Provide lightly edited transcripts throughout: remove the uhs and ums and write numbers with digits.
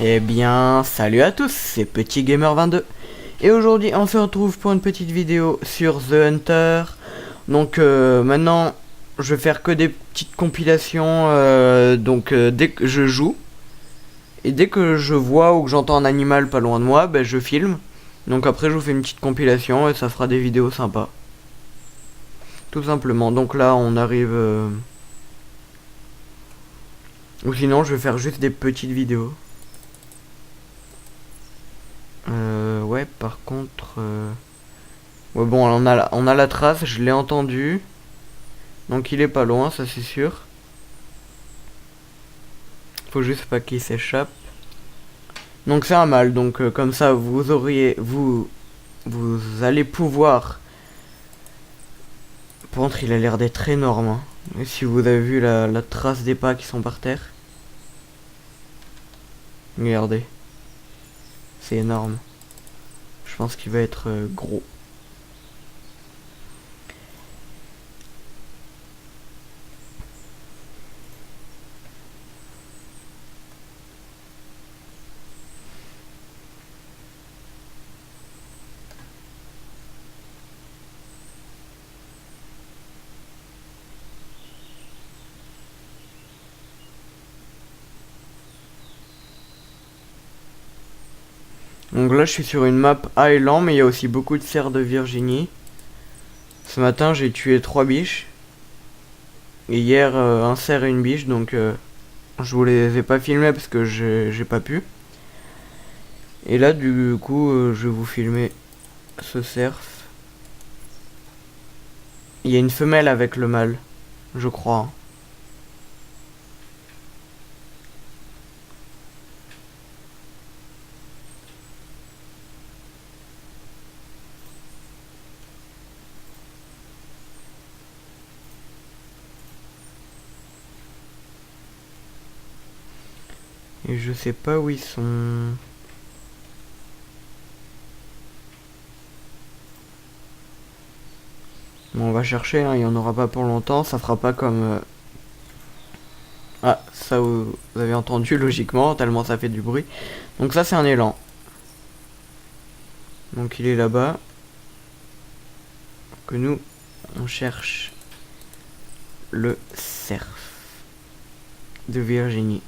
Eh bien, salut à tous, c'est Petit Gamer 22. Et aujourd'hui, on se retrouve pour une petite vidéo sur The Hunter. Donc maintenant, je vais faire que des petites compilations. Dès que je joue, et dès que je vois ou que j'entends un animal pas loin de moi, ben, je filme. Donc après, je vous fais une petite compilation et ça fera des vidéos sympas. Tout simplement. Donc là, on arrive... Ou sinon, je vais faire juste des petites vidéos. Ouais, par contre... Ouais, bon, on a la trace, je l'ai entendu. Donc il est pas loin, ça c'est sûr. Faut juste pas qu'il s'échappe. Donc c'est un mâle, donc comme ça vous allez pouvoir... Par contre, il a l'air d'être énorme, hein. Et si vous avez vu la trace des pas qui sont par terre. Regardez. C'est énorme. Je pense qu'il va être gros. Donc là, je suis sur une map Highland, mais il y a aussi beaucoup de cerfs de Virginie. Ce matin, j'ai tué 3 biches. Et hier, un cerf et une biche, donc je vous les ai pas filmés parce que j'ai pas pu. Et là, du coup, je vais vous filmer ce cerf. Il y a une femelle avec le mâle, je crois. Et je sais pas où ils sont. Bon, on va chercher, hein, il y en aura pas pour longtemps, ça fera pas comme... Ah, ça vous avez entendu logiquement, tellement ça fait du bruit. Donc ça c'est un élan. Donc il est là-bas. Que nous, on cherche le cerf de Virginie.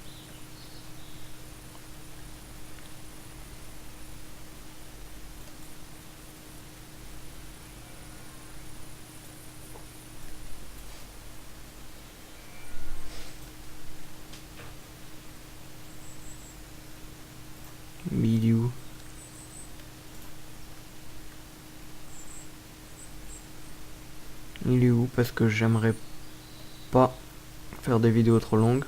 Il est où? Il est où? Parce que j'aimerais pas faire des vidéos trop longues.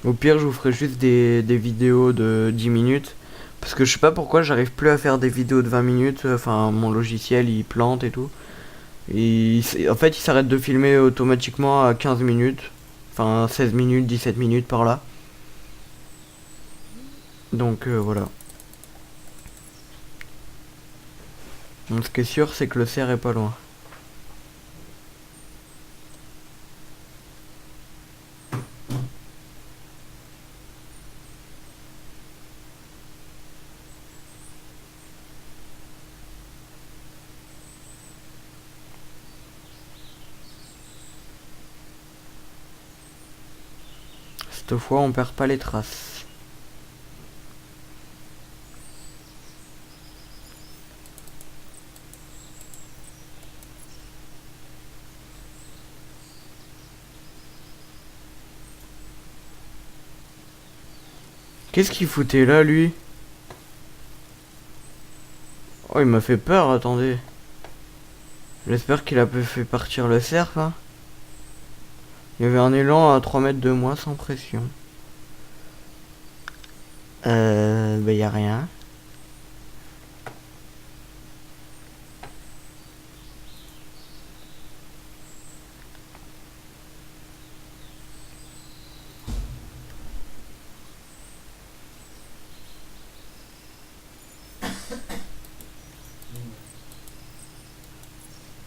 Au pire, je vous ferai juste des vidéos de 10 minutes. Parce que je sais pas pourquoi j'arrive plus à faire des vidéos de 20 minutes. Enfin, mon logiciel il plante et tout. Et en fait, il s'arrête de filmer automatiquement à 15 minutes. Enfin, 16 minutes, 17 minutes par là. Donc voilà. Donc ce qui est sûr, c'est que le cerf est pas loin. Cette fois, on perd pas les traces. Qu'est-ce qu'il foutait là, lui? Oh, il m'a fait peur, attendez. J'espère qu'il a fait partir le cerf, hein. Il y avait un élan à 3 mètres de moi sans pression. Bah y a rien.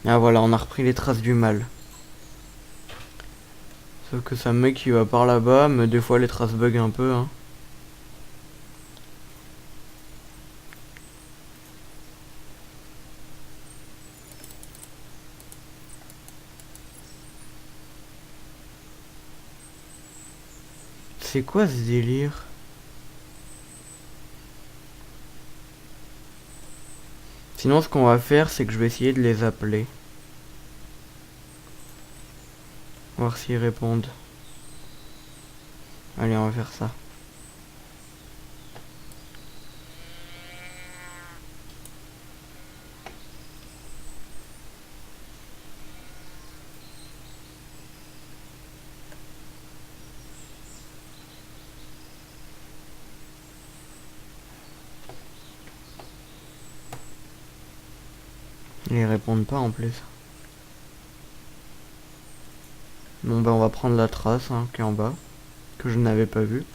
Ah voilà, on a repris les traces du mal. Sauf que ça me met qui va par là-bas, mais des fois les traces bug un peu, hein. C'est quoi ce délire? Sinon, ce qu'on va faire, c'est que je vais essayer de les appeler. Voir s'ils répondent. Allez, on va faire ça. Ils répondent pas en plus. Bon bah on va prendre la trace hein, qui est en bas, que je n'avais pas vue.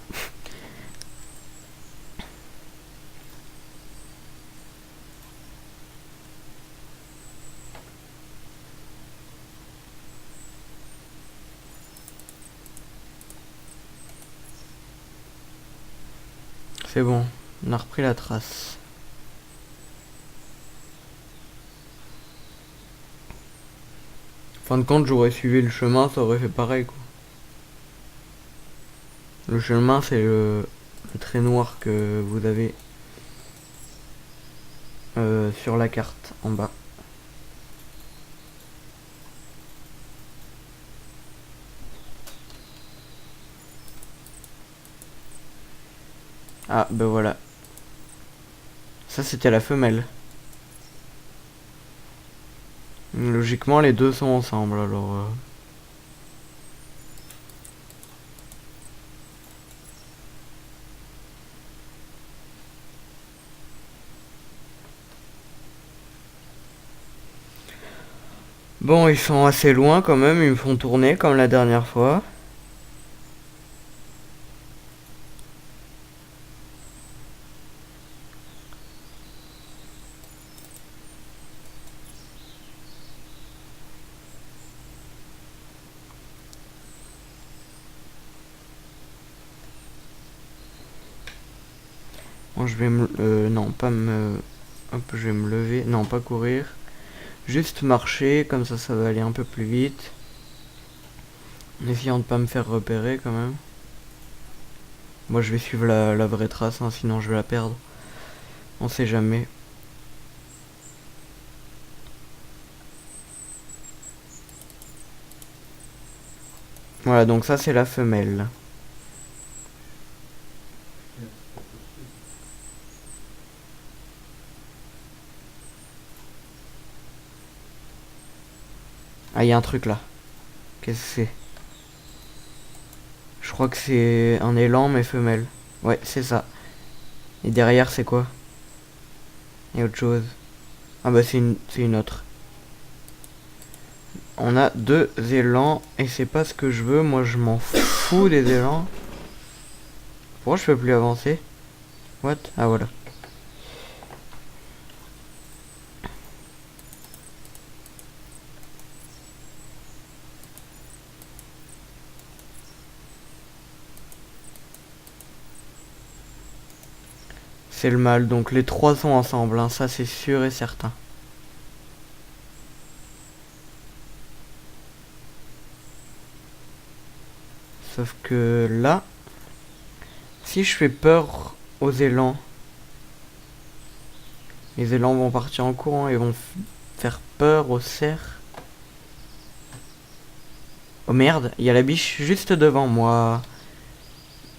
C'est bon, on a repris la trace. Fin de compte, j'aurais suivi le chemin, ça aurait fait pareil quoi. Le chemin, c'est le trait noir que vous avez sur la carte en bas. Ah, ben voilà. Ça, c'était la femelle. Logiquement, les deux sont ensemble, alors... Bon, ils sont assez loin quand même, ils me font tourner comme la dernière fois. Bon, je vais me... non, pas me... Hop, je vais me lever. Non, pas courir. Juste marcher, comme ça va aller un peu plus vite. En essayant de pas me faire repérer quand même. Moi je vais suivre la vraie trace, hein, sinon je vais la perdre. On sait jamais. Voilà, donc ça c'est la femelle. Ah, il y a un truc là. Qu'est-ce que c'est? Je crois que c'est un élan mais femelle. Ouais, c'est ça. Et derrière c'est quoi? Il y a autre chose. Ah bah c'est une autre. On a deux élans et c'est pas ce que je veux. Moi je m'en fous des élans. Pourquoi je peux plus avancer? What? Ah voilà. C'est le mâle, donc les trois sont ensemble, hein, ça c'est sûr et certain. Sauf que là, si je fais peur aux élans, les élans vont partir en courant et vont faire peur aux cerfs. Oh merde, il y a la biche juste devant moi.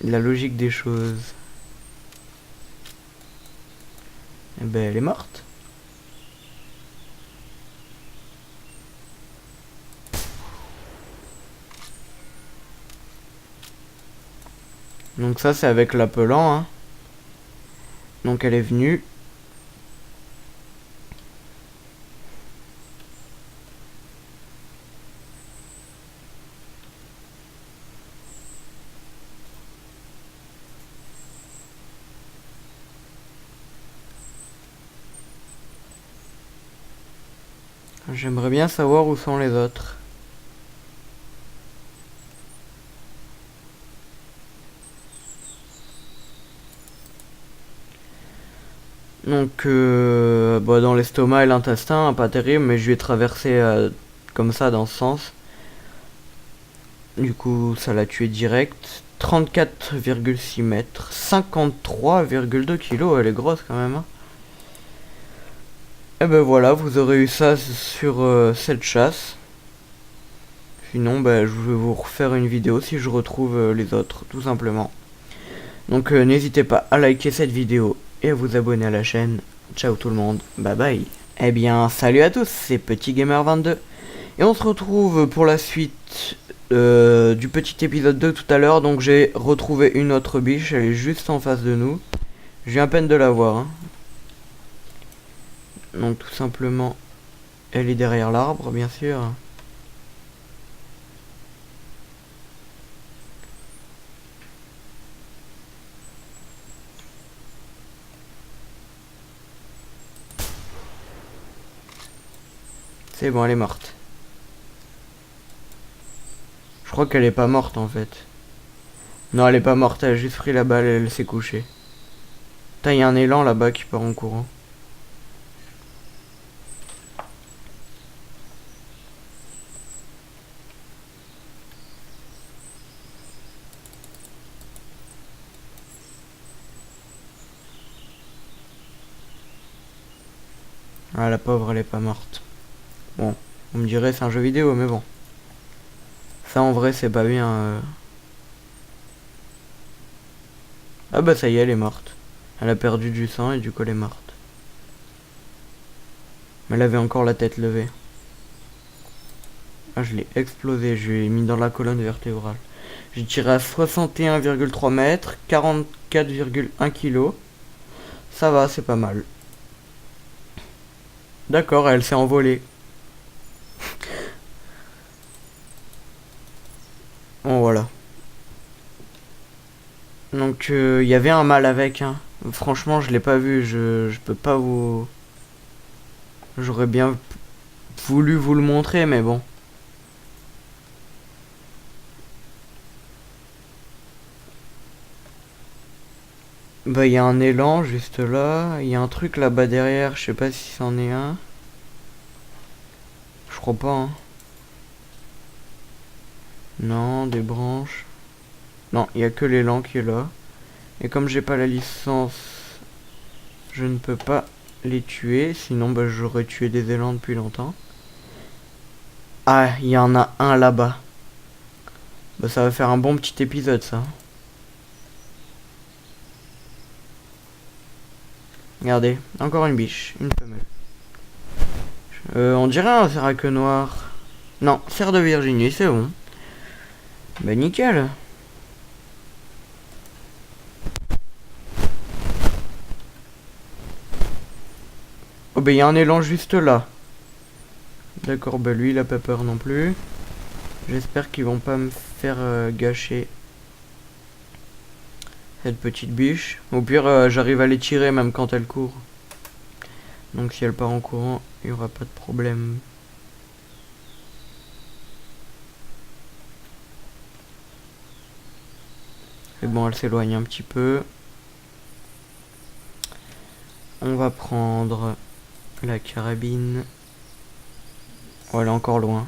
La logique des choses. Eh ben elle est morte. Donc ça c'est avec l'appelant, hein. Donc elle est venue. J'aimerais bien savoir où sont les autres. Donc bah, dans l'estomac et l'intestin, pas terrible, mais je vais traverser comme ça dans ce sens. Du coup ça l'a tué direct. 34,6 mètres, 53,2 kilos, elle est grosse quand même. Hein. Et ben voilà, vous aurez eu ça sur cette chasse. Sinon, ben, je vais vous refaire une vidéo si je retrouve les autres, tout simplement. Donc n'hésitez pas à liker cette vidéo et à vous abonner à la chaîne. Ciao tout le monde, bye bye. Eh bien, salut à tous, c'est Petit Gamer 22. Et on se retrouve pour la suite du petit épisode 2 tout à l'heure. Donc j'ai retrouvé une autre biche, elle est juste en face de nous. Je viens à peine de la voir. Hein. Donc tout simplement, elle est derrière l'arbre, bien sûr. C'est bon, elle est morte. Je crois qu'elle est pas morte en fait. Non, elle est pas morte, elle a juste pris la balle et elle s'est couchée. Putain, il y a un élan là-bas qui part en courant. Ah, la pauvre, elle est pas morte. Bon, on me dirait c'est un jeu vidéo, mais bon. Ça en vrai, c'est pas bien. Ah bah ça y est, elle est morte. Elle a perdu du sang et du coup elle est morte. Mais elle avait encore la tête levée. Ah, je l'ai explosé, je l'ai mis dans la colonne vertébrale. J'ai tiré à 61,3 mètres, 44,1 kg. Ça va, c'est pas mal. D'accord, elle s'est envolée. Bon, voilà. Donc, il y avait un mâle avec. Hein. Franchement, je l'ai pas vu. Je peux pas vous... J'aurais bien voulu vous le montrer, mais bon. Bah, il y a un élan juste là. Il y a un truc là-bas derrière. Je sais pas si c'en est un. Je crois pas. Hein. Non, des branches. Non, il y a que l'élan qui est là. Et comme j'ai pas la licence, je ne peux pas les tuer. Sinon, bah, j'aurais tué des élans depuis longtemps. Ah, il y en a un là-bas. Bah, ça va faire un bon petit épisode, ça. Regardez, encore une biche, une femelle. On dirait un cerf à queue noire. Non, cerf de Virginie, c'est bon. Bah nickel. Oh bah il y a un élan juste là. D'accord, bah lui il a pas peur non plus. J'espère qu'ils vont pas me faire gâcher cette petite biche. Au pire j'arrive à les tirer même quand elle court. Donc si elle part en courant, il n'y aura pas de problème. C'est bon, elle s'éloigne un petit peu. On va prendre la carabine. Oh, elle est encore loin.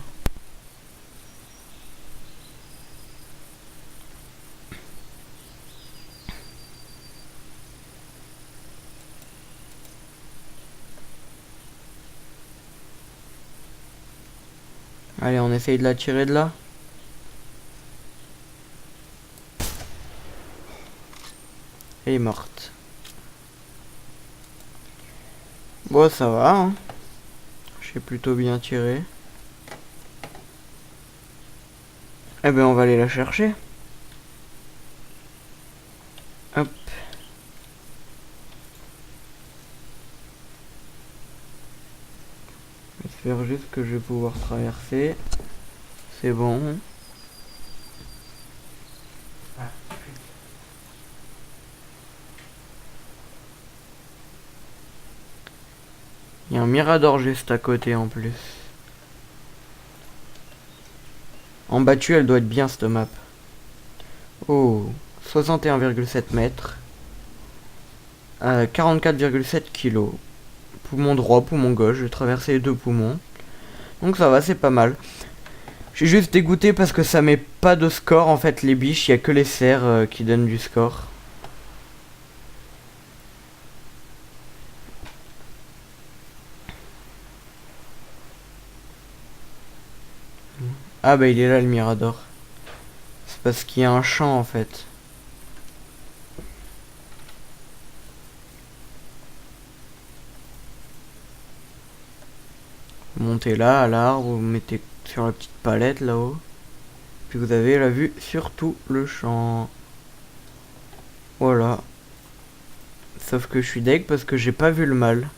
Allez, on essaye de la tirer de là. Elle est morte. Bon, ça va, hein. J'ai plutôt bien tiré. Eh ben, on va aller la chercher. Hop. J'espère juste que je vais pouvoir traverser. C'est bon. Il y a un mirador juste à côté en plus. En battu, elle doit être bien cette map. Oh, 61,7 mètres. 44,7 kilos. Poumon droit, poumon gauche. J'ai traversé les deux poumons. Donc ça va, c'est pas mal. Je suis juste dégoûté parce que ça met pas de score en fait les biches, il y a que les cerfs qui donnent du score. Ah bah il est là le Mirador. C'est parce qu'il y a un champ en fait. Vous montez là à l'arbre, vous mettez sur la petite palette là-haut. Puis vous avez la vue sur tout le champ. Voilà. Sauf que je suis deg parce que j'ai pas vu le mâle.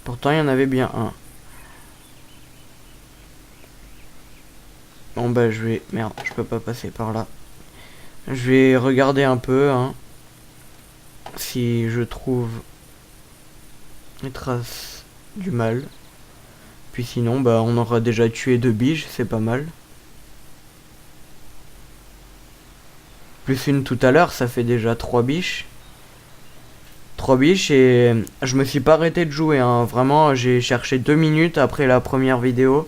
Pourtant il y en avait bien un. Bon bah je vais... Merde, je peux pas passer par là. Je vais regarder un peu, hein. Si je trouve les traces du mâle. Puis sinon, bah on aura déjà tué 2 biches, c'est pas mal. Plus une tout à l'heure, ça fait déjà 3 biches. 3 biches et je me suis pas arrêté de jouer, hein. Vraiment, j'ai cherché 2 minutes après la première vidéo.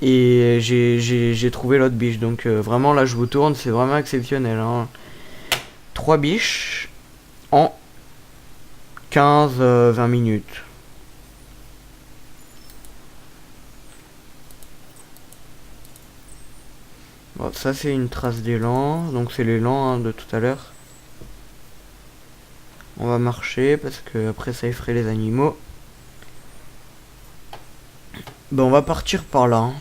Et j'ai trouvé l'autre biche. Donc vraiment là je vous tourne, c'est vraiment exceptionnel, hein. 3 biches en 15-20 minutes. Bon, ça c'est une trace d'élan. Donc c'est l'élan, hein, de tout à l'heure. On va marcher parce que après ça effraie les animaux. Bon, on va partir par là, hein.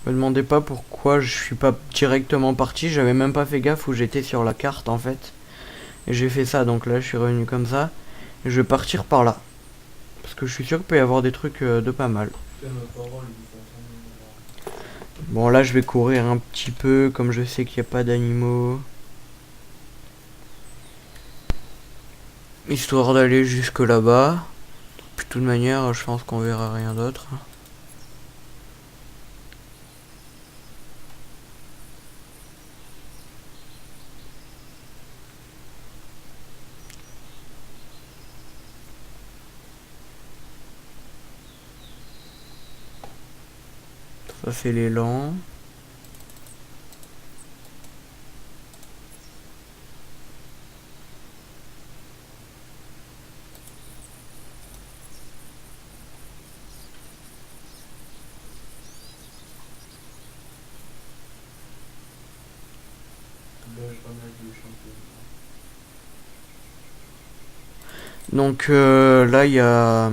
Me demandez pas pourquoi je suis pas directement parti. J'avais même pas fait gaffe où j'étais sur la carte en fait. Et j'ai fait ça, donc là je suis revenu comme ça. Et je vais partir par là. Parce que je suis sûr qu'il peut y avoir des trucs de pas mal. Bon là je vais courir un petit peu comme je sais qu'il n'y a pas d'animaux. Histoire d'aller jusque là-bas. De toute manière je pense qu'on verra rien d'autre. Ça c'est l'élan. Donc là il y a...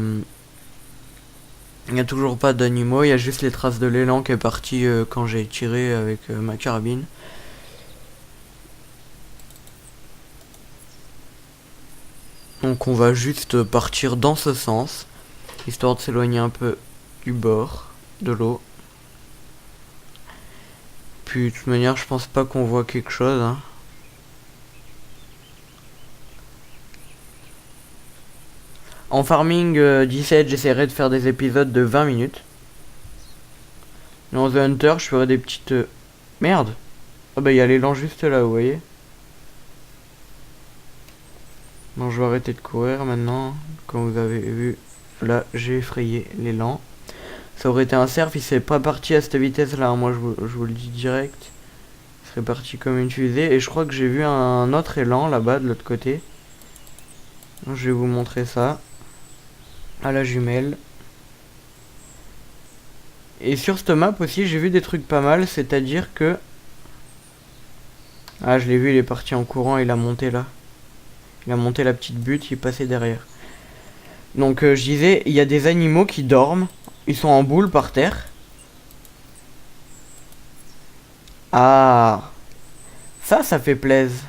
Il n'y a toujours pas d'animaux, il y a juste les traces de l'élan qui est parti quand j'ai tiré avec ma carabine. Donc on va juste partir dans ce sens, histoire de s'éloigner un peu du bord de l'eau. Puis de toute manière je pense pas qu'on voit quelque chose, hein. En farming 17 j'essaierai de faire des épisodes de 20 minutes. Dans The Hunter je ferai des petites... Merde. Ah bah il y a l'élan juste là, vous voyez. Non, je vais arrêter de courir maintenant. Comme vous avez vu, là j'ai effrayé l'élan. Ça aurait été un cerf, il serait pas parti à cette vitesse là, moi je vous le dis direct. Il serait parti comme une fusée. Et je crois que j'ai vu un autre élan là-bas de l'autre côté. Je vais vous montrer ça. À la jumelle. Et sur cette map aussi j'ai vu des trucs pas mal, c'est-à-dire que... Ah je l'ai vu, il est parti en courant, il a monté là. Il a monté la petite butte, il est passé derrière. Donc je disais, il y a des animaux qui dorment. Ils sont en boule par terre. Ah, ça fait plaisir.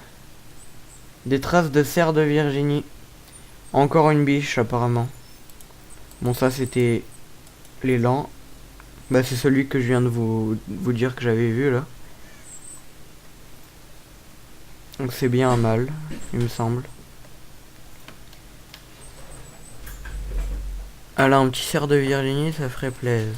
Des traces de cerf de Virginie. Encore une biche apparemment. Bon ça c'était l'élan. Bah c'est celui que je viens de vous dire que j'avais vu là. Donc c'est bien un mâle, il me semble. Ah là, un petit cerf de Virginie, ça ferait plaisir.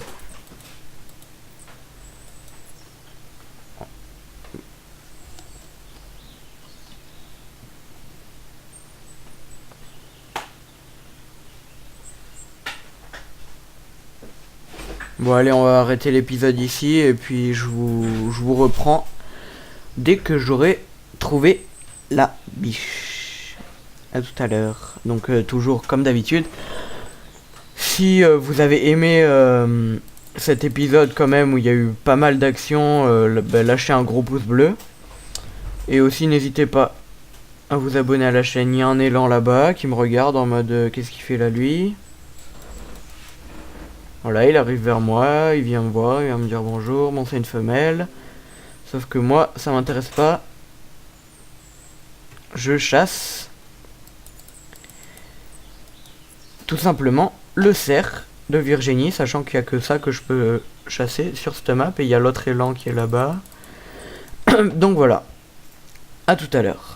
Bon allez, on va arrêter l'épisode ici et puis je vous reprends dès que j'aurai trouvé la biche. À tout à l'heure. Donc toujours comme d'habitude. Si vous avez aimé cet épisode quand même où il y a eu pas mal d'actions, lâchez un gros pouce bleu. Et aussi n'hésitez pas à vous abonner à la chaîne. Il y a un élan là-bas qui me regarde en mode qu'est-ce qu'il fait là lui. Voilà, il arrive vers moi, il vient me voir, il vient me dire bonjour, bon c'est une femelle. Sauf que moi, ça m'intéresse pas. Je chasse. Tout simplement le cerf de Virginie, sachant qu'il n'y a que ça que je peux chasser sur cette map. Et il y a l'autre élan qui est là-bas. Donc voilà. À tout à l'heure.